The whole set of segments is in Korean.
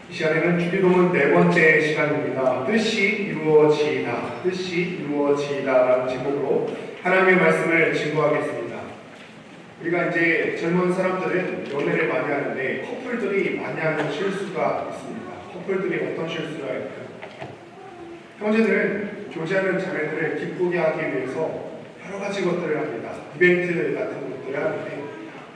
이 시간에는 주기도문 네 번째 시간입니다. 뜻이 이루어지이다, 뜻이 이루어지이다라는 제목으로 하나님의 말씀을 증거하겠습니다. 우리가 이제 젊은 사람들은 연애를 많이 하는데 커플들이 많이 하는 실수가 있습니다. 커플들이 어떤 실수를 할까요? 형제들은 교제하는 자매들을 기쁘게 하기 위해서 여러 가지 것들을 합니다. 이벤트 같은 것들을 하는데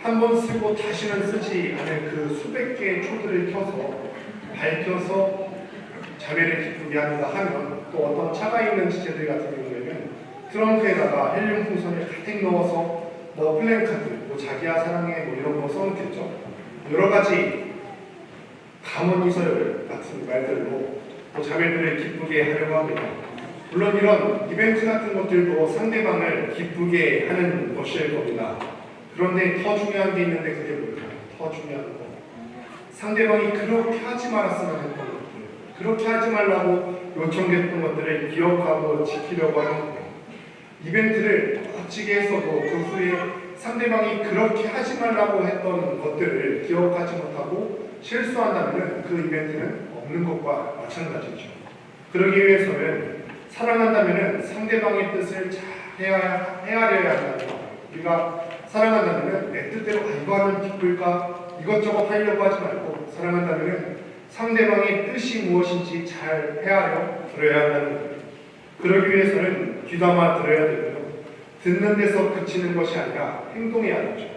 한 번 쓰고 다시는 쓰지 않은 그 수백 개의 초들을 켜서 밝혀서 자매를 기쁘게 한다 하면, 또 어떤 차가 있는 지체들 같은 경우에는 트렁크에다가 헬륨 풍선을 가득 넣어서 플랜카드, 자기야 사랑해 이런 거 써놓겠죠. 여러 가지 감언이설 같은 말들로 자매들을 기쁘게 하려고 합니다. 물론 이런 이벤트 같은 것들도 상대방을 기쁘게 하는 것일 겁니다. 그런데 더 중요한 게 있는데 그게 뭘까요? 더 중요한 거, 상대방이 그렇게 하지 말았으면 했던 것들, 그렇게 하지 말라고 요청했던 것들을 기억하고 지키려고 하는 거예요. 이벤트를 멋지게 했어도 그 후에 상대방이 그렇게 하지 말라고 했던 것들을 기억하지 못하고 실수한다면 그 이벤트는 없는 것과 마찬가지죠. 그러기 위해서는 사랑한다면 상대방의 뜻을 잘 헤아려야 한다는 거예요. 우리가 사랑한다면 내 뜻대로 이거 하면 기쁠까? 이것저것 하려고 하지 말고, 사랑한다면 상대방의 뜻이 무엇인지 잘 헤아려 들어야 한다는 거예요. 그러기 위해서는 귀담아 들어야 되고요. 듣는 데서 그치는 것이 아니라 행동해야 되죠.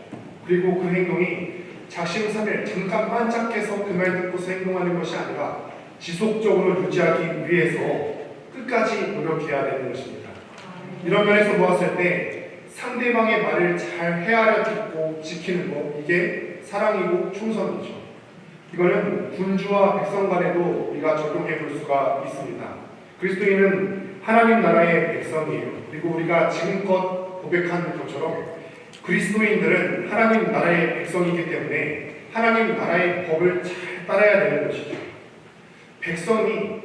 그리고 그 행동이 작심삼일 잠깐 반짝해서 그 말 듣고서 행동하는 것이 아니라 지속적으로 유지하기 위해서 끝까지 노력해야 되는 것입니다. 이런 면에서 보았을 때 상대방의 말을 잘 헤아려 듣고 지키는 것, 이게 사랑이고 충성이죠. 이거는 군주와 백성 간에도 우리가 적용해 볼 수가 있습니다. 그리스도인은 하나님 나라의 백성이에요. 그리고 우리가 지금껏 고백한 것처럼 그리스도인들은 하나님 나라의 백성이기 때문에 하나님 나라의 법을 잘 따라야 되는 것이죠. 백성이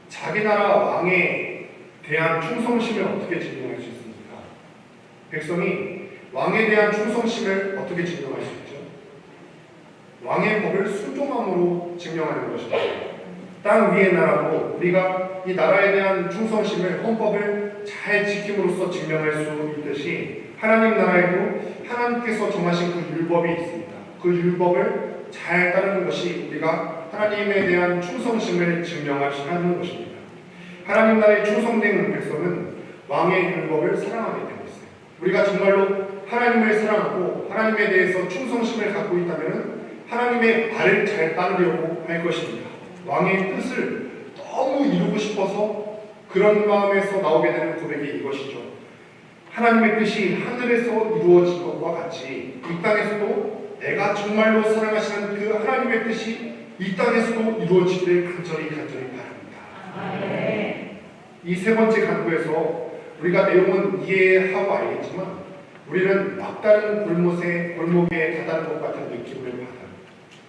자기 나라 왕에 대한 충성심을 어떻게 증명할 수 있습니까? 백성이 왕에 대한 충성심을 어떻게 증명할 수 있죠? 왕의 법을 순종함으로 증명하는 것입니다. 땅 위의 나라도 우리가 이 나라에 대한 충성심을, 헌법을 잘 지킴으로써 증명할 수 있듯이 하나님 나라에도 하나님께서 정하신 그 율법이 있습니다. 그 율법을 잘 따르는 것이 우리가 하나님에 대한 충성심을 증명하는 것입니다. 하나님 나라에 충성된 백성은 왕의 율법을 사랑하게 되고 있어요. 우리가 정말로 하나님을 사랑하고 하나님에 대해서 충성심을 갖고 있다면 하나님의 말을 잘 따르려고 할 것입니다. 왕의 뜻을 너무 이루고 싶어서 그런 마음에서 나오게 되는 고백이 이것이죠. 하나님의 뜻이 하늘에서 이루어진 것과 같이 이 땅에서도 내가 정말로 사랑하시는 그 하나님의 뜻이 이 땅에서도 이루어지기를 간절히 바랍니다. 이 세 번째 간구에서 우리가 내용은 이해하고 알겠지만 우리는 막다른 골목에 다다른 것 같은 느낌을 받아요.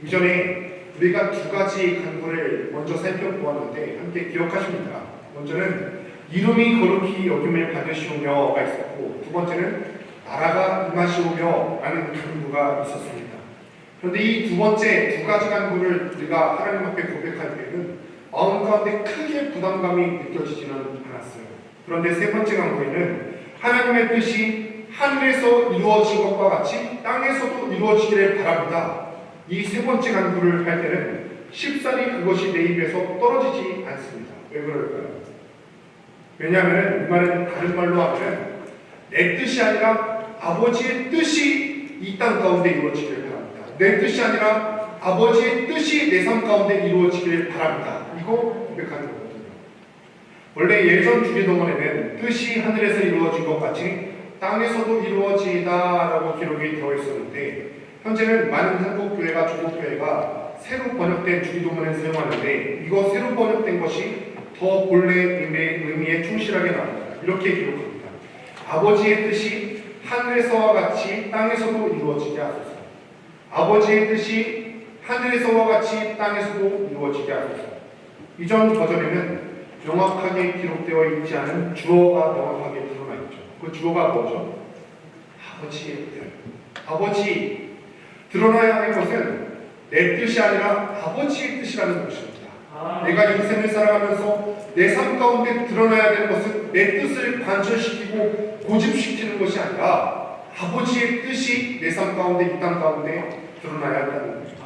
이전에 우리가 두 가지 간구를 먼저 살펴보았는데 함께 기억하십니까? 먼저는 이름이 거룩히 여김을 받으시오며가 있었고, 두 번째는 나라가 임하시오며 라는 간구가 있었습니다. 그런데 이 두 번째 두 가지 간구를 우리가 하나님 앞에 고백할 때는 마음 가운데 크게 부담감이 느껴지지는 않았어요. 그런데 세 번째 간구에는 하나님의 뜻이 하늘에서 이루어진 것과 같이 땅에서도 이루어지기를 바랍니다. 이 세 번째 간구를 할 때는 쉽사리 그것이 내 입에서 떨어지지 않습니다. 왜 그럴까요? 왜냐하면 이 말은 다른 말로 하면 내 뜻이 아니라 아버지의 뜻이 이 땅 가운데 이루어지기를 바랍니다. 내 뜻이 아니라 아버지의 뜻이 내 삶 가운데 이루어지기를 바랍니다. 이거 고백하는 거거든요. 원래 예전 주기도문에는 뜻이 하늘에서 이루어진 것 같이 땅에서도 이루어지다라고 기록이 되어 있었는데, 현재는 많은 한국교회가 조국교회가 새로 번역된 주기도문을 사용하는데 이거 새로 번역된 것이 더 본래 의미에 충실하게 나옵니다. 이렇게 기록합니다. 아버지의 뜻이 하늘에서와 같이 땅에서도 이루어지게 하소서. 아버지의 뜻이 하늘에서와 같이 땅에서도 이루어지게 하소서. 이전 버전에는 명확하게 기록되어 있지 않은 주어가 명확하게 드러나 있죠. 그 주어가 뭐죠? 아버지의 뜻. 아버지. 드러나야 할 것은 내 뜻이 아니라 아버지의 뜻이라는 것입니다. 내가 인생을 살아가면서 내 삶 가운데 드러나야 되는 것은 내 뜻을 관철시키고 고집시키는 것이 아니라 아버지의 뜻이 내 삶 가운데, 이 땅 가운데 드러나야 한다는 거죠.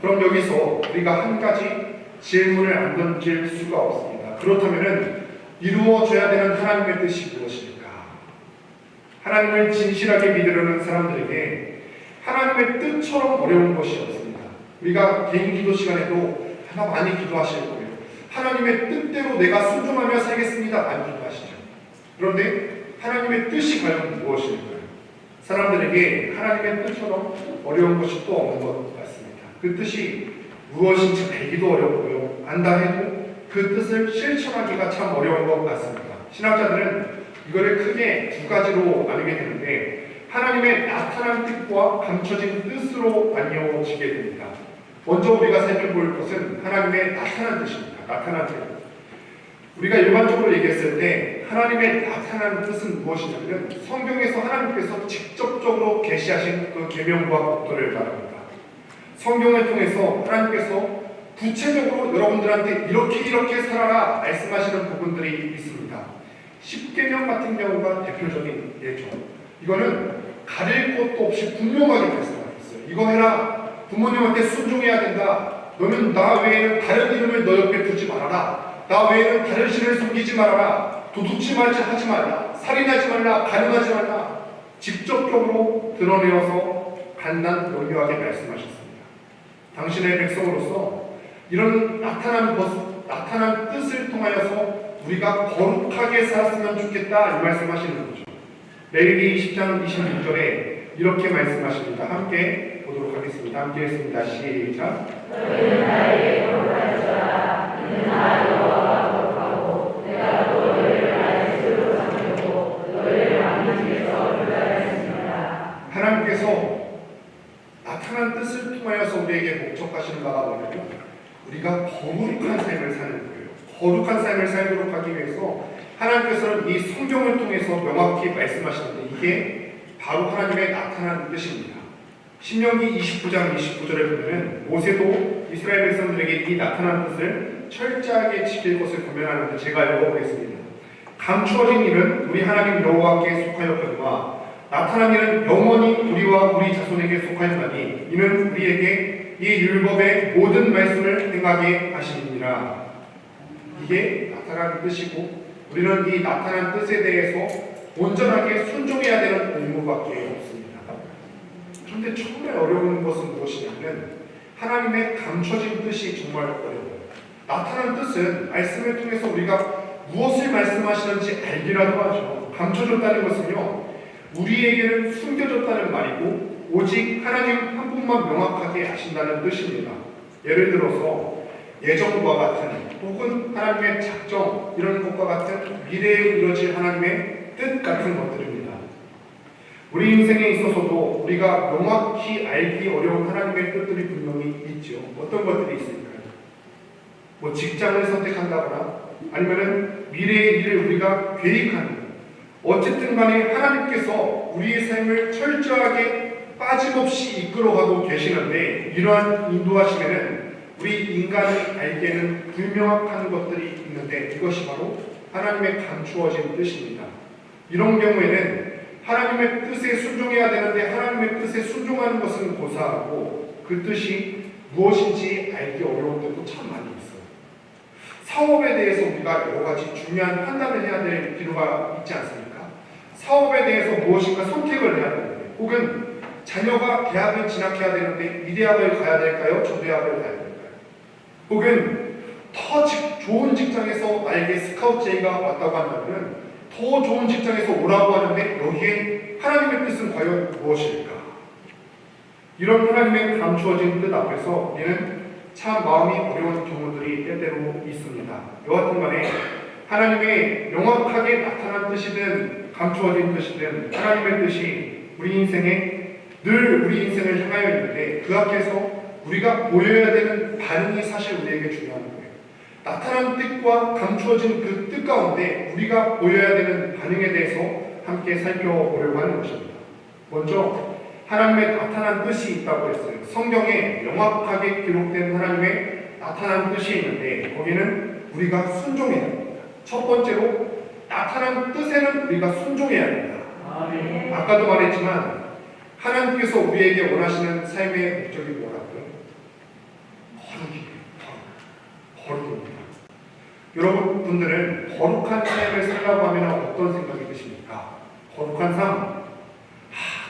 그럼 여기서 우리가 한 가지 질문을 안 던질 수가 없습니다. 그렇다면 이루어져야 되는 하나님의 뜻이 무엇입니까? 하나님을 진실하게 믿으려는 사람들에게 하나님의 뜻처럼 어려운 것이 없습니다. 우리가 개인 기도 시간에도 아마 많이 기도하실 거예요. 하나님의 뜻대로 내가 순종하며 살겠습니다. 많이 기도하시죠. 그런데 하나님의 뜻이 과연 무엇일까요? 사람들에게 하나님의 뜻처럼 어려운 것이 또 없는 것 같습니다. 그 뜻이 무엇인지 알기도 어렵고요. 안다 해도 그 뜻을 실천하기가 참 어려운 것 같습니다. 신학자들은 이거를 크게 두 가지로 나누게 되는데 하나님의 나타난 뜻과 감춰진 뜻으로 나뉘어지게 됩니다. 먼저 우리가 살펴볼 것은 하나님의 나타난 뜻입니다. 나타난 뜻. 우리가 일반적으로 얘기했을 때 하나님의 나타난 뜻은 무엇이냐면 성경에서 하나님께서 직접적으로 계시하신 그 계명과 법도를 말합니다. 성경을 통해서 하나님께서 구체적으로 여러분들한테 이렇게 살아라 말씀하시는 부분들이 있습니다. 십계명 같은 경우가 대표적인 예죠. 이거는 가릴 것도 없이 분명하게 말씀하셨어요. 이거 해라. 부모님한테 순종해야 된다. 너는 나 외에는 다른 이름을 너 옆에 두지 말아라. 나 외에는 다른 신을 섬기지 말아라. 도둑질 하지 말라. 살인하지 말라. 가늠하지 말라. 직접적으로 드러내어서 간단명료하게 말씀하셨습니다. 당신의 백성으로서 이런 나타난 뜻을 통하여서 우리가 거룩하게 살았으면 좋겠다 이 말씀하시는 거죠. 레위기 10장 26절에 이렇게 말씀하십니다. 함께 보도록 하겠습니다. 함께 했습니다. 시작. 너희는 나에게 거룩하여라. 이는 나 여호와가 거룩하고 내가 너희를 나의 스스로 삼고 너희를 만민에서 유다했습니다. 하나님께서 나타난 뜻을 통하여서 우리에게 목적하시는 바가 뭐냐면 우리가 거룩한 삶을 사는 거예요. 거룩한 삶을 살도록 하기 위해서 하나님께서는 이 성경을 통해서 명확히 말씀하시는데 이게 바로 하나님의 나타난 뜻입니다. 신명기 29장 29절에 보면 모세도 이스라엘 백성들에게 이 나타난 뜻을 철저하게 지킬 것을 권면하는데 제가 읽어보겠습니다. 감추어진 일은 우리 하나님 여호와께 속하였거니와 나타난 일은 영원히 우리와 우리 자손에게 속하였나니 이는 우리에게 이 율법의 모든 말씀을 행하게 하시니라. 이게 나타난 뜻이고 우리는 이 나타난 뜻에 대해서 온전하게 순종해야 되는 의무밖에 없습니다. 그런데 정말 어려운 것은 무엇이냐면 하나님의 감춰진 뜻이 정말 어려워요. 나타난 뜻은 말씀을 통해서 우리가 무엇을 말씀하시는지 알기라도 하죠. 감춰졌다는 것은요 우리에게는 숨겨졌다는 말이고 오직 하나님 한 분만 명확하게 아신다는 뜻입니다. 예를 들어서 예정과 같은 혹은 하나님의 작정 이런 것과 같은 미래에 이루어질 하나님의 뜻 같은 것들입니다. 우리 인생에 있어서도 우리가 명확히 알기 어려운 하나님의 뜻들이 분명히 있죠. 어떤 것들이 있을까요? 뭐 직장을 선택한다거나 아니면은 미래의 일을 우리가 계획하는 어쨌든 간에 하나님께서 우리의 삶을 철저하게 빠짐없이 이끌어가고 계시는데 이러한 인도하심에는 우리 인간이 알기에는 불명확한 것들이 있는데 이것이 바로 하나님의 감추어진 뜻입니다. 이런 경우에는 하나님의 뜻에 순종해야 되는데 하나님의 뜻에 순종하는 것은 고사하고 그 뜻이 무엇인지 알기 어려운 때도 참 많이 있어요. 사업에 대해서 우리가 여러 가지 중요한 판단을 해야 될 필요가 있지 않습니까? 사업에 대해서 무엇인가 선택을 해야 되는데 혹은 자녀가 대학을 진학해야 되는데 이 대학을 가야 될까요? 저 대학을 가야 될까요? 혹은 더 좋은 직장에서 나에게 스카우트 제의가 왔다고 한다면 더 좋은 직장에서 오라고 하는데 여기에 하나님의 뜻은 과연 무엇일까? 이런 하나님의 감추어진 뜻 앞에서 우리는 참 마음이 어려운 경우들이 때때로 있습니다. 여하튼 간에 하나님의 명확하게 나타난 뜻이든 감추어진 뜻이든 하나님의 뜻이 우리 인생에 늘 우리 인생을 향하여 있는데 그 앞에서 우리가 보여야 되는 반응이 사실 우리에게 중요한 거예요. 나타난 뜻과 감추어진 그 뜻 가운데 우리가 보여야 되는 반응에 대해서 함께 살펴보려고 하는 것입니다. 먼저 하나님의 나타난 뜻이 있다고 했어요. 성경에 명확하게 기록된 하나님의 나타난 뜻이 있는데 거기는 우리가 순종해야 됩니다. 첫 번째로 나타난 뜻에는 우리가 순종해야 됩니다. 아까도 말했지만 하나님께서 우리에게 원하시는 삶의 목적이 뭐라고요? 거룩입니다. 여러분들은 거룩한 삶을 살라고 하면 어떤 생각이 드십니까? 거룩한 삶?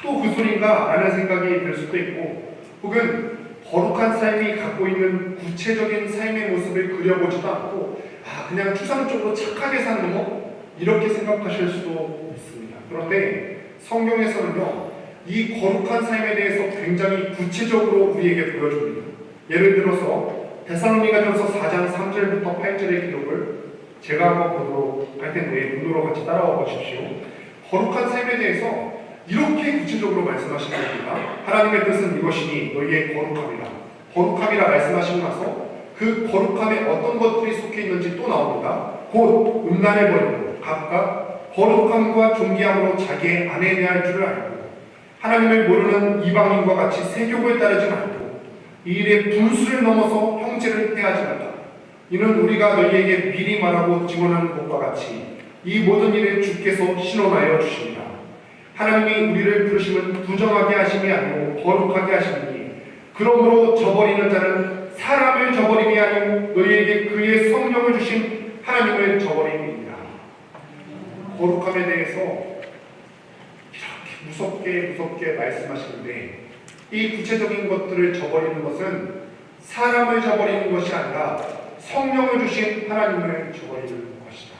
또 그 소린가? 라는 생각이 들 수도 있고 혹은 거룩한 삶이 갖고 있는 구체적인 삶의 모습을 그려보지도 않고 그냥 추상적으로 착하게 사는 거? 이렇게 생각하실 수도 있습니다. 그런데 성경에서는요 이 거룩한 삶에 대해서 굉장히 구체적으로 우리에게 보여줍니다. 예를 들어서 데살로니가전서 4장 3절부터 8절의 기록을 제가 한번 보도록 할 텐데 눈으로 같이 따라와 보십시오. 거룩한 삶에 대해서 이렇게 구체적으로 말씀하시는 겁니다. 하나님의 뜻은 이것이니 너희의 거룩함이라. 거룩함이라 말씀하시고 나서 그 거룩함에 어떤 것들이 속해 있는지 또 나옵니다. 곧 음란을 버리고 각각 거룩함과 존귀함으로 자기의 아내에 대할 줄을 알고 하나님을 모르는 이방인과 같이 세욕을 따르지 말고 이 일에 분수를 넘어서 형제를 해하지 말라. 이는 우리가 너희에게 미리 말하고 증언하는 것과 같이 이 모든 일에 주께서 신원하여 주십니다. 하나님이 우리를 부르심은 부정하게 하심이 아니고 거룩하게 하심이니 그러므로 저버리는 자는 사람을 저버림이 아니고 너희에게 그의 성령을 주신 하나님을 저버림이니라. 거룩함에 대해서 이렇게 무섭게 말씀하시는데 이 구체적인 것들을 저버리는 것은 사람을 저버리는 것이 아니라 성령을 주신 하나님을 저버리는 것이다.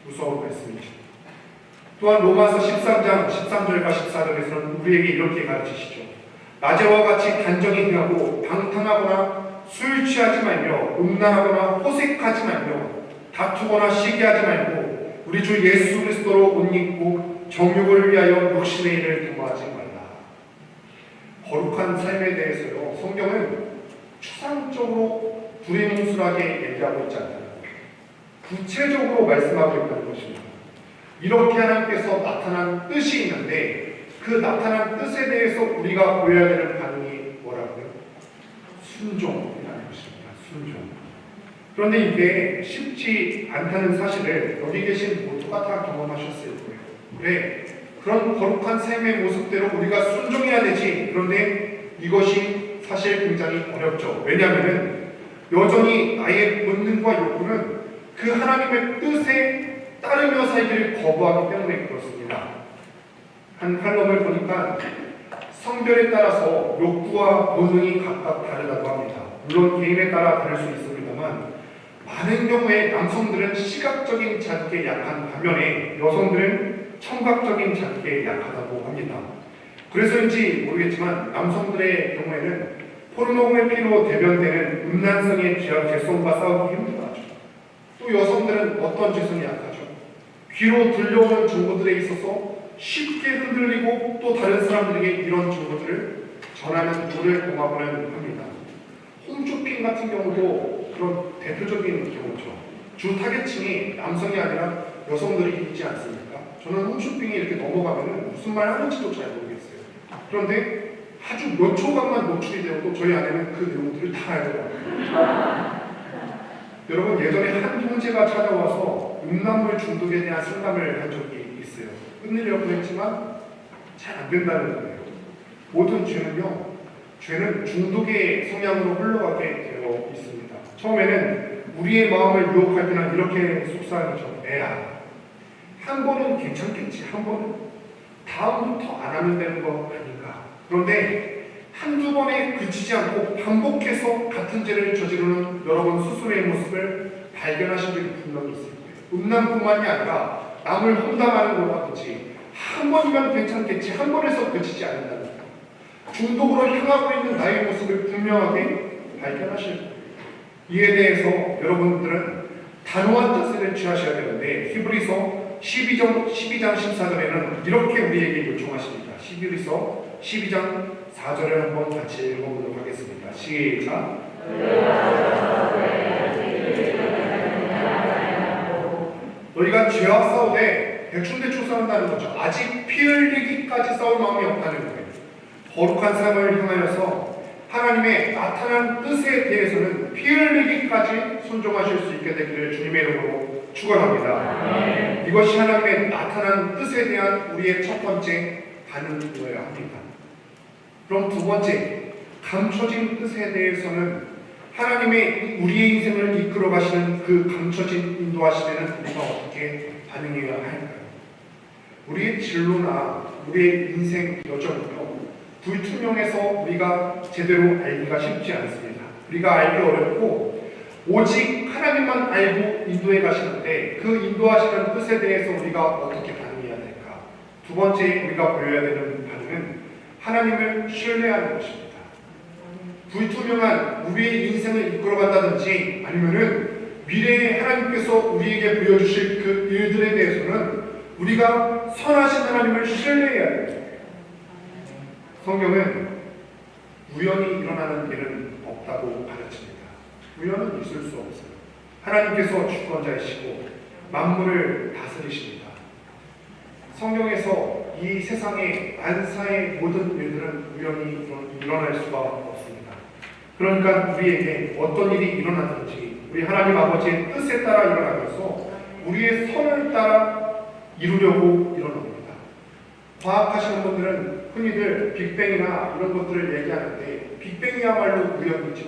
무서운 말씀이죠. 또한 로마서 13장 13절과 14절에서는 우리에게 이렇게 가르치시죠. 낮에와 같이 단정히 행하고 방탕하거나 술 취하지 말며 음란하거나 호색하지 말며 다투거나 시기하지 말고 우리 주 예수 그리스도로 옷 입고 정욕을 위하여 욕심의 일을 도모하지 말라. 거룩한 삶에 대해서요 성경은 추상적으로 두리뭉술하게 얘기하고 있지 않다는 거예요. 구체적으로 말씀하고 있다는 것입니다. 이렇게 하나님께서 나타난 뜻이 있는데 그 나타난 뜻에 대해서 우리가 보여야 되는 반응이 뭐라고요? 순종이라는 것입니다. 순종. 그런데 이게 쉽지 않다는 사실을 여기 계신 모두가 다 경험하셨을 거예요. 그래, 그런 거룩한 삶의 모습대로 우리가 순종해야 되지. 그런데 이것이 사실 굉장히 어렵죠. 왜냐하면 여전히 나의 본능과 욕구는 그 하나님의 뜻에 따르며 살기를 거부하기 때문에 그렇습니다. 한 칼럼을 보니까 성별에 따라서 욕구와 본능이 각각 다르다고 합니다. 물론 개인에 따라 다를 수 있습니다만 많은 경우에 남성들은 시각적인 자극에 약한 반면에 여성들은 청각적인 자극에 약하다고 합니다. 그래서인지 모르겠지만 남성들의 경우에는 호르몬의 피로 대변되는 음란성의 죄성과 싸우기 힘들어하죠. 또 여성들은 어떤 죄성이 약하죠? 귀로 들려오는 정보들에 있어서 쉽게 흔들리고 또 다른 사람들에게 이런 정보들을 전하는 도를 공합을 합니다. 홈쇼핑 같은 경우도 그런 대표적인 경우죠. 주 타겟층이 남성이 아니라 여성들이 있지 않습니까? 저는 홈쇼핑이 이렇게 넘어가면 무슨 말 하는지도 잘 모르겠어요. 그런데 아주 몇 초간만 노출이 되어도 저희 아내는 그 내용들을 다 알더라고요. 여러분 예전에 한 형제가 찾아와서 음란물 중독에 대한 상담을 한 적이 있어요. 끝내려고 했지만 잘 안 된다는 거예요. 모든 죄는 중독의 성향으로 흘러가게 되어 있습니다. 처음에는 우리의 마음을 유혹할 때는 이렇게 속삭이죠. 애야, 한 번은 괜찮겠지. 한 번은 다음부터 안 하면 되는 거 아닌가. 그런데 한두 번에 그치지 않고 반복해서 같은 죄를 저지르는 여러분 스스로의 모습을 발견하신 적이 분명히 있을 거예요. 음란뿐만이 아니라 남을 험담하는 거라든지 한 번이면 괜찮겠지. 한 번에서 그치지 않는다는 거예요. 중독으로 향하고 있는 나의 모습을 분명하게 발견하실 거예요. 이에 대해서 여러분들은 단호한 자세를 취하셔야 되는데 히브리서 12장 14절에는 이렇게 우리에게 요청하십니다. 히브리서 12장 4절을 한번 같이 읽어보도록 하겠습니다. 시작. 너희가 죄와 싸우되 대충대충 싸운다는 거죠. 아직 피 흘리기까지 싸울 마음이 없다는 거예요. 거룩한 삶을 향하여서 하나님의 나타난 뜻에 대해서는 피 흘리기까지 순종하실 수 있게 되기를 주님의 이름으로 축원합니다. 이것이 하나님의 나타난 뜻에 대한 우리의 첫 번째 반응이어야 합니다. 그럼 두 번째, 감춰진 뜻에 대해서는 하나님의 우리의 인생을 이끌어 가시는 그 감춰진 인도하심에는 우리가 어떻게 반응해야 할까요? 우리의 진로나 우리의 인생 여정은요, 불투명해서 우리가 제대로 알기가 쉽지 않습니다. 우리가 알기 어렵고 오직 하나님만 알고 인도해 가시는데 그 인도하시는 뜻에 대해서 우리가 어떻게 반응해야 될까? 두 번째 우리가 보여야 되는 반응은 하나님을 신뢰하는 것입니다. 불투명한 우리의 인생을 이끌어간다든지 아니면은 미래에 하나님께서 우리에게 보여주실 그 일들에 대해서는 우리가 선하신 하나님을 신뢰해야 됩니다. 성경은 우연히 일어나는 일은 없다고 가르칩니다. 우연은 있을 수 없어요. 하나님께서 주권자이시고 만물을 다스리십니다. 성경에서 이 세상의 만사의 모든 일들은 우연히 일어날 수가 없습니다. 그러니까 우리에게 어떤 일이 일어나든지 우리 하나님 아버지의 뜻에 따라 일어나면서 우리의 선을 따라 이루려고 일어납니다. 과학하시는 분들은 흔히들 빅뱅이나 이런 것들을 얘기하는데 빅뱅이야말로 우연이죠.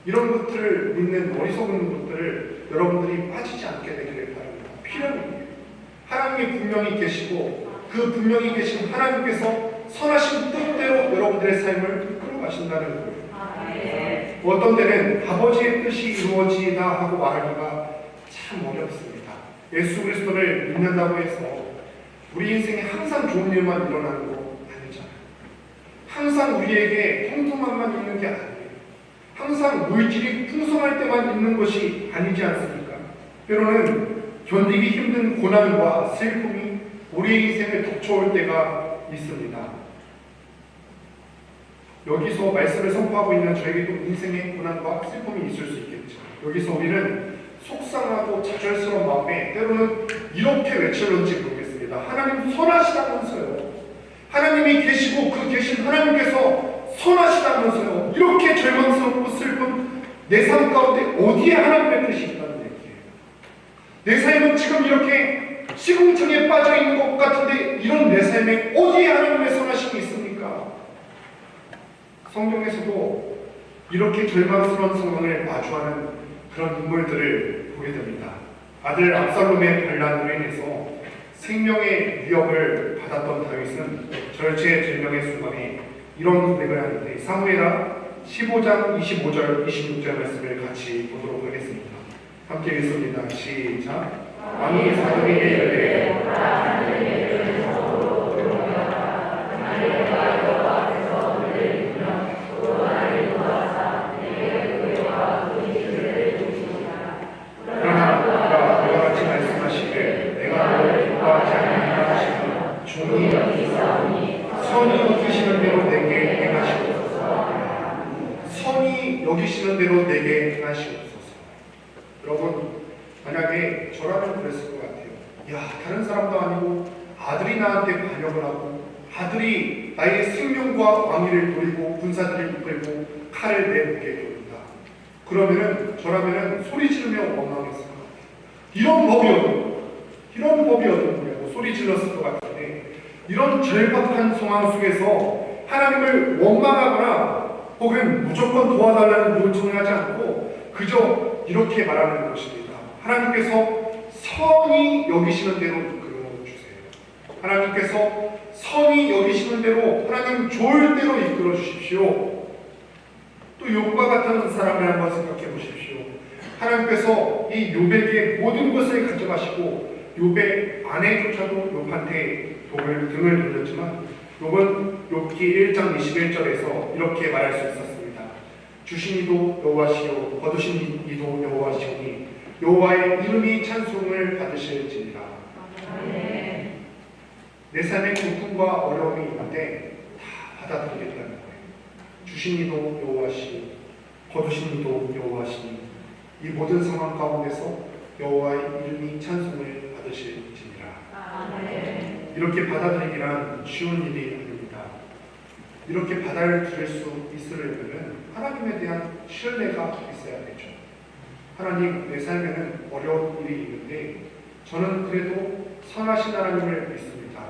이런 것들을 믿는 어리석은 것들을 여러분들이 빠지지 않게 되기를 바랍니다. 필연이에요. 하나님이 분명히 계시고 그 분명히 계신 하나님께서 선하신 뜻대로 여러분들의 삶을 이끌어 가신다는 거예요. 어떤 때는 아버지의 뜻이 이루어지다 하고 말하기가 참 어렵습니다. 예수 그리스도를 믿는다고 해서 우리 인생에 항상 좋은 일만 일어나는 거 아니잖아요. 항상 우리에게 평등함만 있는 게 아니에요. 항상 물질이 풍성할 때만 있는 것이 아니지 않습니까? 때로는 견디기 힘든 고난과 슬픔이 우리의 인생을 덮쳐올 때가 있습니다. 여기서 말씀을 선포하고 있는 저에게도 인생의 고난과 슬픔이 있을 수 있겠죠. 여기서 우리는 속상하고 좌절스러운 마음에 때로는 이렇게 외칠는지 모르겠습니다. 하나님 선하시다면서요. 하나님이 계시고 그 계신 하나님께서 선하시다면서요. 이렇게 절망스럽고 슬픈 내 삶 가운데 어디에 하나님의 뜻이 있다는 얘기예요. 내 삶은 지금 이렇게 시궁창에 빠져 있는 것 같은데 이런 내 삶에 어디에 하나님의 선하심이 있습니까? 성경에서도 이렇게 절망스러운 상황을 마주하는 그런 인물들을 보게 됩니다. 아들 압살롬의 반란으로 인해서 생명의 위협을 받았던 다윗은 절체절명의 순간에 이런 고백을 하는데 사무엘하 15장 25절 26절 말씀을 같이 보도록 하겠습니다. 함께 읽습니다. 시작. 왕이 사람에게 이르되 여기시는 대로 내게 행하시옵소서. 여러분, 만약에 저라면 그랬을 것 같아요. 야, 다른 사람도 아니고 아들이 나한테 반역을 하고 아들이 나의 생명과 왕위를 노리고 군사들을 이끌고 칼을 내 목에 겨룬다. 그러면은 저라면은 소리 지르며 원망했을 것 같아요. 이런 법이었는데 소리 질렀을 것 같은데 이런 절박한 상황 속에서 하나님을 원망하거나 혹은 무조건 도와달라는 요청을 하지 않고 그저 이렇게 말하는 것입니다. 하나님께서 선히 여기시는 대로 이끌어 주세요. 하나님께서 선히 여기시는 대로 하나님 좋을 대로 이끌어 주십시오. 또 욥과 같은 사람을 한번 생각해 보십시오. 하나님께서 이 욥에게 모든 것을 가져가시고 욥의 아내조차도 욥한테 등을 돌렸지만 욥은 욥기 1장 21절에서 이렇게 말할 수 있었습니다. 주신 이도 여호와시요 거두신 이도 여호와시오니 여호와의 이름이 찬송을 받으실지니라. 내 삶에 고통과 어려움이 있는데 다 받아들이겠다는 거예요. 주신 이도 여호와시요 거두신 이도 여호와시니 이 모든 상황 가운데서 여호와의 이름이 찬송을 받으실지니라. 이렇게 받아들이기란 쉬운 일이 아닙니다. 이렇게 받아들일 수 있으려면 하나님에 대한 신뢰가 있어야 되죠. 하나님, 내 삶에는 어려운 일이 있는데 저는 그래도 선하신 하나님을 믿습니다.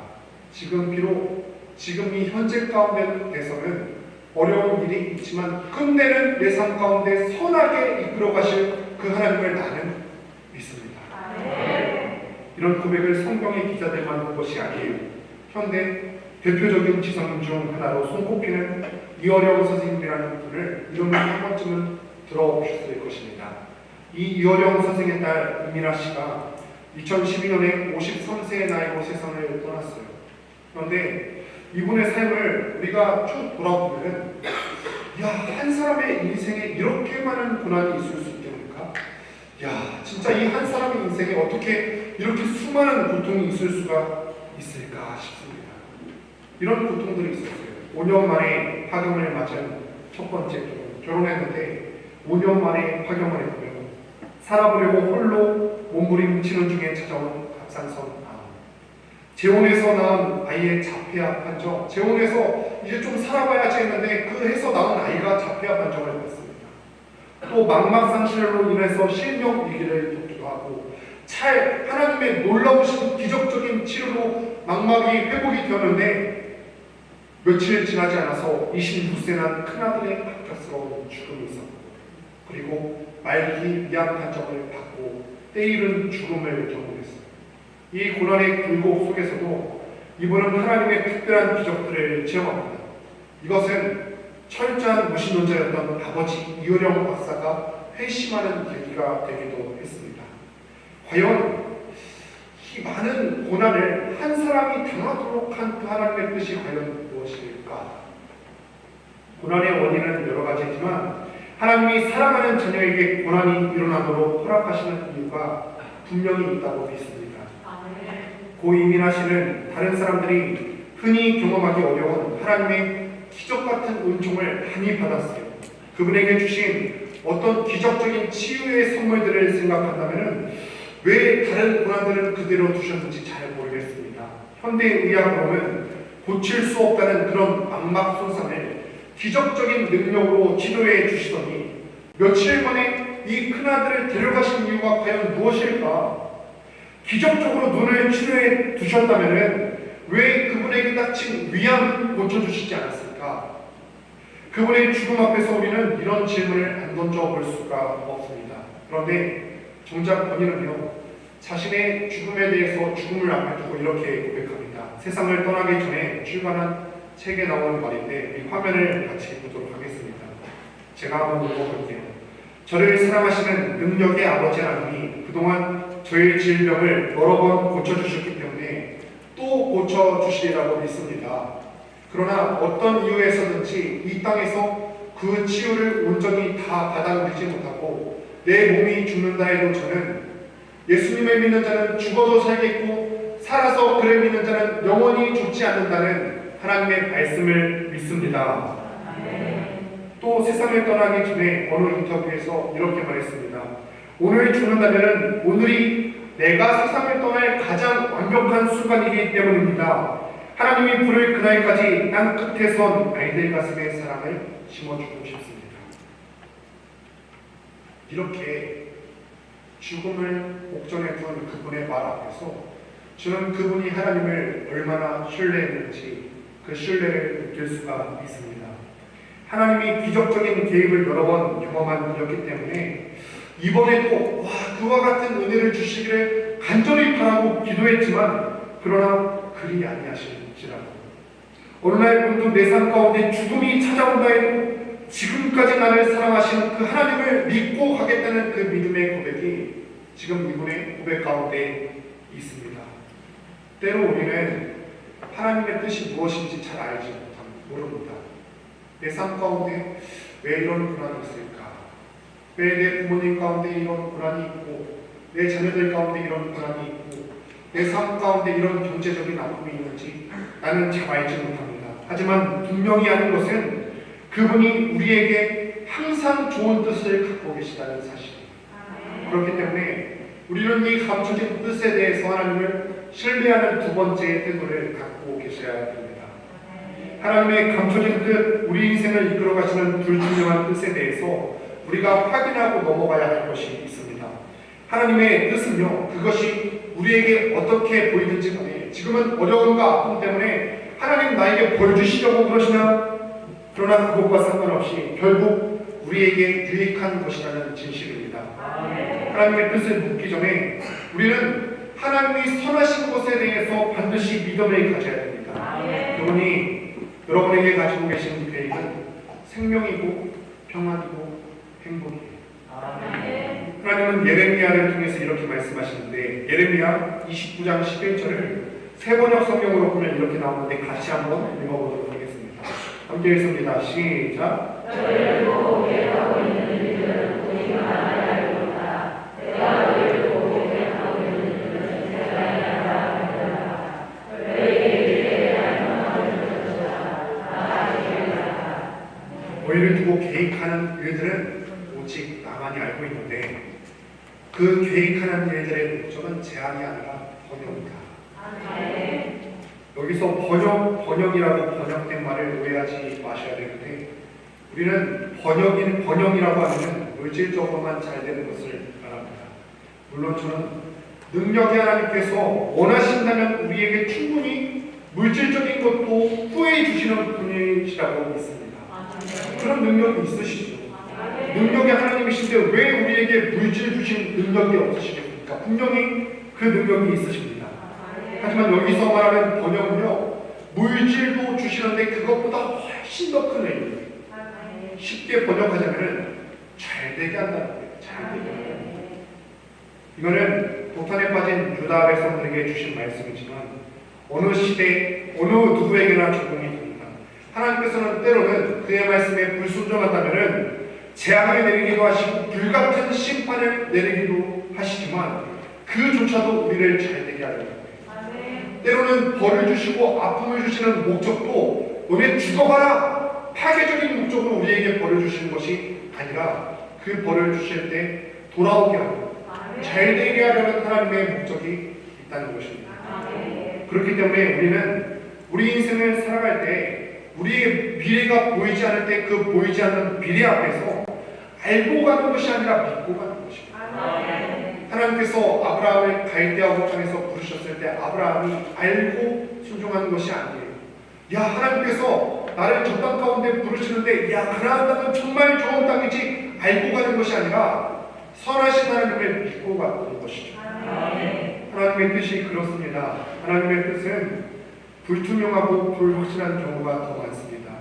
지금 비록 지금 이 현재 가운데에서는 어려운 일이 있지만 끝내는 내 삶 가운데 선하게 이끌어 가실 그 하나님을 나는 믿습니다. 이런 고백을 성경에 기자되만 한 것이 아니에요. 현대 대표적인 지성인 중 하나로 손꼽히는 이어령 선생님이라는 분을 이름을 한 번쯤은 들어보셨을 것입니다. 이 이어령 선생의 딸 이민아 씨가 2012년에 53세의 나이로 세상을 떠났어요. 그런데 이분의 삶을 우리가 쭉 돌아보면 한 사람의 인생에 이렇게 많은 고난이 있을 수 있겠는가? 진짜 이 한 사람의 인생에 어떻게 이렇게 수많은 고통이 있을 수가 있을까 싶습니다. 이런 고통들이 있었어요. 5년 만에 파경을 맞은 첫 번째 결혼했는데 5년 만에 파경을 했고요. 살아보려고 홀로 몸부림치는 중에 찾아온 갑상선 암. 재혼해서 낳은 아이의 자폐아 판정. 재혼해서 이제 좀 살아봐야지 했는데 그 해서 낳은 아이가 자폐아 판정을 받습니다. 또 망막상실로 인해서 실명 위기를 겪기도 하고 하나님의 놀라우신 기적적인 치료로 망막이 회복이 되었는데 며칠 지나지 않아서 29세 난 큰아들의 갑작스러운 죽음이 있었고 그리고 말기 위암 판정을 받고 때이른 죽음을 경험했어요. 이 고난의 굴곡 속에서도 이분은 하나님의 특별한 기적들을 체험합니다. 이것은 철저한 무신론자였던 아버지 이어령 박사가 회심하는 계기가 되기도 했습니다. 과연 이 많은 고난을 한 사람이 당하도록 한 그 하나님의 뜻이 과연 무엇일까? 고난의 원인은 여러 가지지만 하나님이 사랑하는 자녀에게 고난이 일어나도록 허락하시는 이유가 분명히 있다고 믿습니다. 고 이민아 씨는 다른 사람들이 흔히 경험하기 어려운 하나님의 기적 같은 은총을 많이 받았어요. 그분에게 주신 어떤 기적적인 치유의 선물들을 생각한다면 왜 다른 고난들은 그대로 두셨는지 잘 모르겠습니다. 현대의학으로는 고칠 수 없다는 그런 망막 손상을 기적적인 능력으로 치료해 주시더니 며칠 만에 이 큰아들을 데려가신 이유가 과연 무엇일까? 기적적으로 눈을 치료해 두셨다면 왜 그분에게 닥친 위암을 고쳐주시지 않았을까? 그분의 죽음 앞에서 우리는 이런 질문을 안 던져볼 수가 없습니다. 그런데 정작 본인은요, 자신의 죽음에 대해서 죽음을 앞에 두고 이렇게 고백합니다. 세상을 떠나기 전에 출간한 책에 나오는 말인데 이 화면을 같이 보도록 하겠습니다. 제가 한번 읽어볼게요. 저를 사랑하시는 능력의 아버지 하나님이 그동안 저의 질병을 여러 번 고쳐주셨기 때문에 또 고쳐주시리라고 믿습니다. 그러나 어떤 이유에서든지 이 땅에서 그 치유를 온전히 다 받아들이지 못하고 내 몸이 죽는다 해도 저는 예수님을 믿는 자는 죽어도 살겠고 살아서 그를 믿는 자는 영원히 죽지 않는다는 하나님의 말씀을 믿습니다. 또 세상을 떠나기 전에 어느 인터뷰에서 이렇게 말했습니다. 오늘 죽는다면 오늘이 내가 세상을 떠날 가장 완벽한 순간이기 때문입니다. 하나님이 부를 그날까지 땅 끝에 선 아이들 가슴에 사랑을 심어주고 싶습니다. 이렇게 죽음을 목전에 둔 그분의 말 앞에서 저는 그분이 하나님을 얼마나 신뢰했는지 그 신뢰를 느낄 수가 있습니다. 하나님이 기적적인 개입을 여러 번 경험한 분이었기 때문에 이번에도 그와 같은 은혜를 주시기를 간절히 바라고 기도했지만 그러나 그리 아니하실지라도 어느 날 문득 내 삶 가운데 죽음이 찾아온다 해도 지금까지 나를 사랑하신 그 하나님을 믿고 가겠다는 그 믿음의 고백이 지금 이분의 고백 가운데 있습니다. 때로 우리는 하나님의 뜻이 무엇인지 잘 알지 모릅니다. 내 삶 가운데 왜 이런 고난이 있을까? 왜 내 부모님 가운데 이런 고난이 있고 내 자녀들 가운데 이런 고난이 있고 내 삶 가운데 이런 경제적인 아픔이 있는지 나는 잘 알지 못합니다. 하지만 분명히 아는 것은 그분이 우리에게 항상 좋은 뜻을 갖고 계시다는 사실입니다. 그렇기 때문에 우리는 이 감춰진 뜻에 대해서 하나님을 신뢰하는 두 번째 태도를 갖고 계셔야 됩니다. 하나님의 감춰진 뜻, 우리 인생을 이끌어 가시는 불분명한 뜻에 대해서 우리가 확인하고 넘어가야 할 것이 있습니다. 하나님의 뜻은요, 그것이 우리에게 어떻게 보이든지 간에 지금은 어려움과 아픔 때문에 하나님 나에게 벌 주시려고 그러시나? 그러나 그것과 상관없이 결국 우리에게 유익한 것이라는 진실입니다. 하나님의 뜻을 묻기 전에 우리는 하나님이 선하신 것에 대해서 반드시 믿음을 가져야 됩니다. 여러분에게 가지고 계신 계획은 생명이고 평안이고 행복이에요. 하나님은 예레미야를 통해서 이렇게 말씀하시는데, 예레미야 29장 11절을 세번역 성경으로 보면 이렇게 나오는데 같이 한번 읽어보도록 하겠습니다. 함께 읽습니다. 시작. 너희를 보고 계획하고 있는 일들은 보이지 말아야 하리로다. 내가 너희를 보고 계획하고 있는 일들은 내가 알아. 너희에게 미래에 대한 영광을 줄 것이다. 나가 계획하라. 너희를 두고 계획하는 일들은 오직 나만이 알고 있는데, 그 계획하는 일들의 목적은 제한이 아니라 번영이다. 여기서 번영이라고 번역된 말을 오해하지 마셔야 되는데, 우리는 번영이라고 하면 물질적으로만 잘 되는 것을 말합니다. 물론 저는 능력의 하나님께서 원하신다면 우리에게 충분히 물질적인 것도 후회해 주시는 분이시라고 믿습니다. 그런 능력이 있으시죠. 능력의 하나님이신데 왜 우리에게 물질 주신 능력이 없으시겠습니까? 분명히 그 능력이 있으십니다. 하지만 여기서 말하는 번영은요, 물질도 주시는데 그것보다 훨씬 더 큰 의미. 쉽게 번역하자면 잘 되게 한다는 거예요. 잘 되게 한다는 거예요. 이거는 도탄에 빠진 유다 백성들에게 주신 말씀이지만 어느 시대, 어느 누구에게나 적용이 됩니다. 하나님께서는 때로는 그의 말씀에 불순종한다면 재앙을 내리기도 하시고 불같은 심판을 내리기도 하시지만 그조차도 우리를 잘 되게 하려는 거예요. 때로는 벌을 주시고 아픔을 주시는 목적도 너네 죽어가라, 파괴적인 목적으로 우리에게 벌을 주시는 것이 아니라 그 벌을 주실 때 돌아오게 하고 잘 되게 하려는 하나님의 목적이 있다는 것입니다. 그렇기 때문에 우리는 우리 인생을 살아갈 때 우리의 미래가 보이지 않을 때 그 보이지 않는 미래 앞에서 알고 가는 것이 아니라 믿고 가는 것입니다. 하나님께서 아브라함을 갈대아우 땅에서 부르셨을 때 아브라함이 알고 순종하는 것이 아니에요. 야, 하나님께서 나를 저 땅 가운데 부르시는데 야, 가나안 땅은 정말 좋은 땅이지 알고 가는 것이 아니라 선하신 하나님을 믿고 가는 것이죠. 하나님의 뜻이 그렇습니다. 하나님의 뜻은 불투명하고 불확실한 경우가 더 많습니다.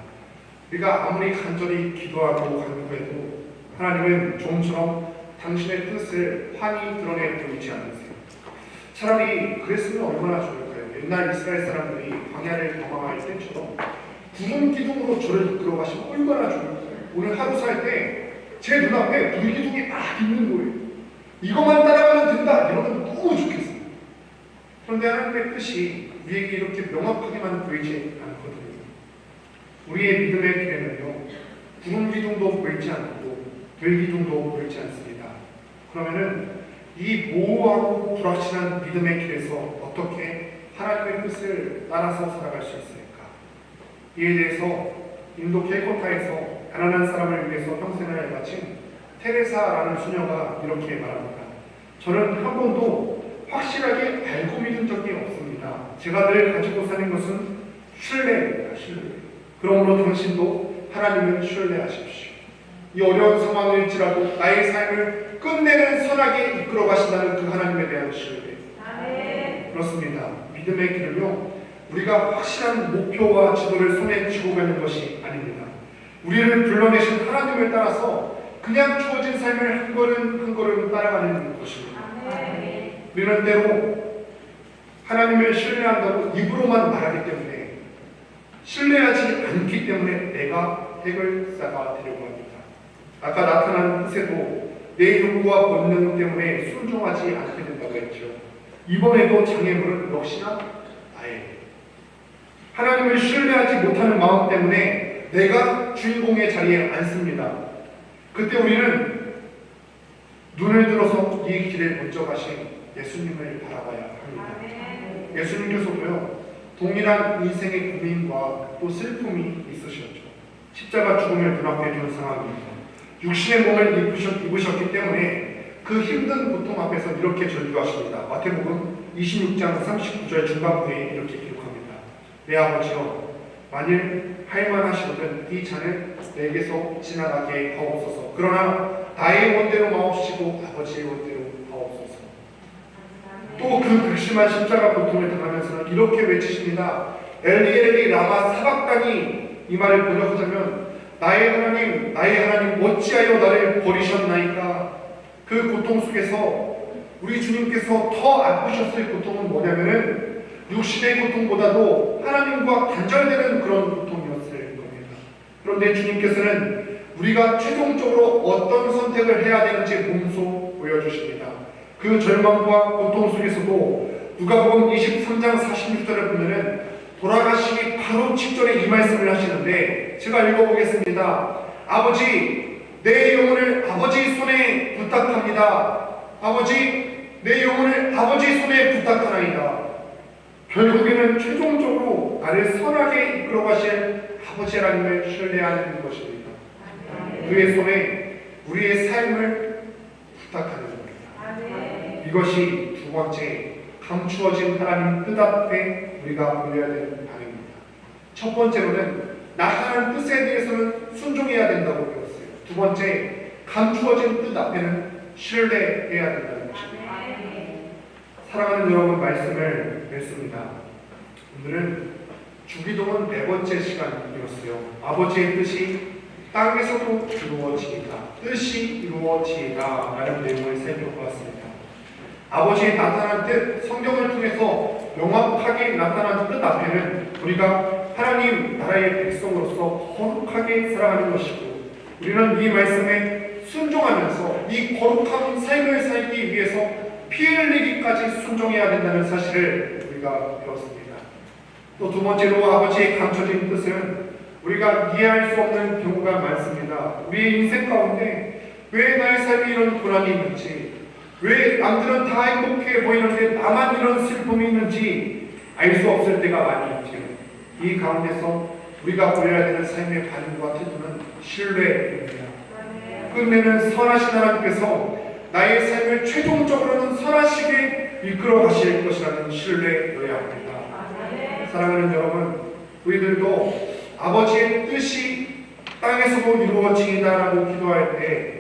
우리가 아무리 간절히 기도하고 간구해도 하나님은 좀처럼 당신의 뜻을 환히 드러내 보이지 않으세요. 차라리 그랬으면 얼마나 좋을까요? 옛날 이스라엘 사람들이 광야를 경험할 때처럼 구름 기둥으로 저를 이끌어 가시면 얼마나 좋을까요? 오늘 하루 살 때 제 눈앞에 불 기둥이 막 있는 거예요. 이것만 따라가면 된다, 이러면 너무 좋겠어요. 그런데 하나님의 뜻이 우리에게 이렇게 명확하게만 보이지 않거든요. 우리의 믿음의 길에는요, 구름 기둥도 보이지 않고 불 기둥도 보이지 않습니다. 그러면은 이 모호하고 불확실한 믿음의 길에서 어떻게 하나님의 뜻을 따라서 살아갈 수 있을까? 이에 대해서 인도 캘코타에서 가난한 사람을 위해서 평생을 바친 테레사라는 수녀가 이렇게 말합니다. 저는 한 번도 확실하게 알고 믿은 적이 없습니다. 제가 늘 가지고 사는 것은 신뢰입니다. 신뢰. 그러므로 당신도 하나님을 신뢰하십시오. 이 어려운 상황일지라도 나의 삶을 끝내는 선하게 이끌어 가신다는 그 하나님에 대한 신뢰. 그렇습니다. 믿음의 길은요, 우리가 확실한 목표와 지도를 손에 쥐고 가는 것이 아닙니다. 우리를 불러내신 하나님을 따라서 그냥 주어진 삶을 한 걸음 한 걸음 따라가는 것입니다. 우리는 때로 하나님을 신뢰한다고 입으로만 말하기 때문에, 신뢰하지 않기 때문에 내가 해결사가 되려고 합니다. 아까 나타난 뜻에도 내 욕구와 본능 때문에 순종하지 않게 된다고 했죠. 이번에도 장애물은 역시나 나예요. 하나님을 신뢰하지 못하는 마음 때문에 내가 주인공의 자리에 앉습니다. 그때 우리는 눈을 들어서 이 길에 먼저 가신 예수님을 바라봐야 합니다. 예수님께서도요, 동일한 인생의 고민과 또 슬픔이 있으셨죠. 십자가 죽음을 눈앞에 둔 상황입니다. 육신의 몸을 입으셨기 때문에 그 힘든 고통 앞에서 이렇게 절규하십니다. 마태복음 26장 39절 중반부에 이렇게 기록합니다. 내 아버지여, 만일 할만하시거든 이 잔을 내게서 지나가게 하옵소서. 그러나 나의 원대로 마옵시고 아버지의 원대로 하옵소서. 또 그 극심한 십자가 고통을 당하면서 이렇게 외치십니다. 엘리 엘리 라마 사박다니. 이 말을 번역하자면 나의 하나님 어찌하여 나를 버리셨나이까. 그 고통 속에서 우리 주님께서 더 아프셨을 고통은 뭐냐면은 육신의 고통보다도 하나님과 단절되는 그런 고통이었을 겁니다. 그런데 주님께서는 우리가 최종적으로 어떤 선택을 해야 되는지 몸소 보여주십니다. 그 절망과 고통 속에서도 누가복음 23장 46절을 보면은 돌아가시기 바로 직전에 이 말씀을 하시는데 제가 읽어보겠습니다. 아버지, 내 영혼을 아버지 손에 부탁합니다. 아버지, 내 영혼을 아버지 손에 부탁하나이다. 결국에는 최종적으로 나를 선하게 이끌어 가실 아버지 하나님을 신뢰하는 것입니다. 그의 손에 우리의 삶을 부탁하는 겁니다. 이것이 두 번째, 감추어진 하나님 뜻 앞에 우리가 보여야 되는 반응입니다. 첫 번째로는 나타난 뜻에 대해서는 순종해야 된다고 배웠어요. 두 번째, 감추어진 뜻 앞에는 신뢰해야 된다는 것입니다. 사랑하는 여러분, 말씀을 맺습니다. 오늘은 주기도문 네 번째 시간이었어요. 아버지의 뜻이 땅에서도 이루어지이다. 뜻이 이루어지이다 라는 내용을 살펴보았습니다. 아버지의 나타난 뜻, 성경을 통해서 명확하게 나타난 뜻 앞에는 우리가 하나님 나라의 백성으로서 거룩하게 살아가는 것이고, 우리는 이 말씀에 순종하면서 이 거룩한 삶을 살기 위해서 피 흘리기까지 순종해야 된다는 사실을 우리가 배웠습니다. 또 두 번째로 아버지의 감춰진 뜻은 우리가 이해할 수 없는 경우가 많습니다. 우리의 인생 가운데 왜 나의 삶에 이런 고난이 있는지, 왜 남들은 다 행복해 보이는데 나만 이런 슬픔이 있는지 알 수 없을 때가 많이 있죠. 이 가운데서 우리가 보여야 되는 삶의 반응과 태도는 신뢰입니다. 끝내는 선하신 하나님께서 나의 삶을 최종적으로는 선하시게 이끌어 가실 것이라는 신뢰여야 합니다. 사랑하는 여러분, 우리들도 아버지의 뜻이 땅에서도 이루어지이다라고 기도할 때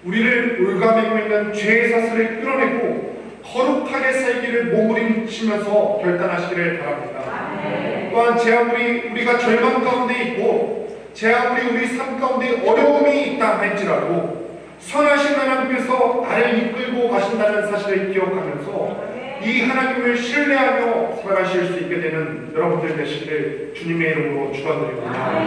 우리를 올가매고 있는 죄의 사슬을 끌어내고 거룩하게 살기를 몸부림치면서 결단하시기를 바랍니다. 또한 제 아무리 우리가 절망 가운데 있고 제 아무리 우리 삶 가운데 어려움이 있다 할지라도 선하신 하나님께서 나를 이끌고 가신다는 사실을 기억하면서 이 하나님을 신뢰하며 살아가실 수 있게 되는 여러분들 되시기를 주님의 이름으로 축원드립니다.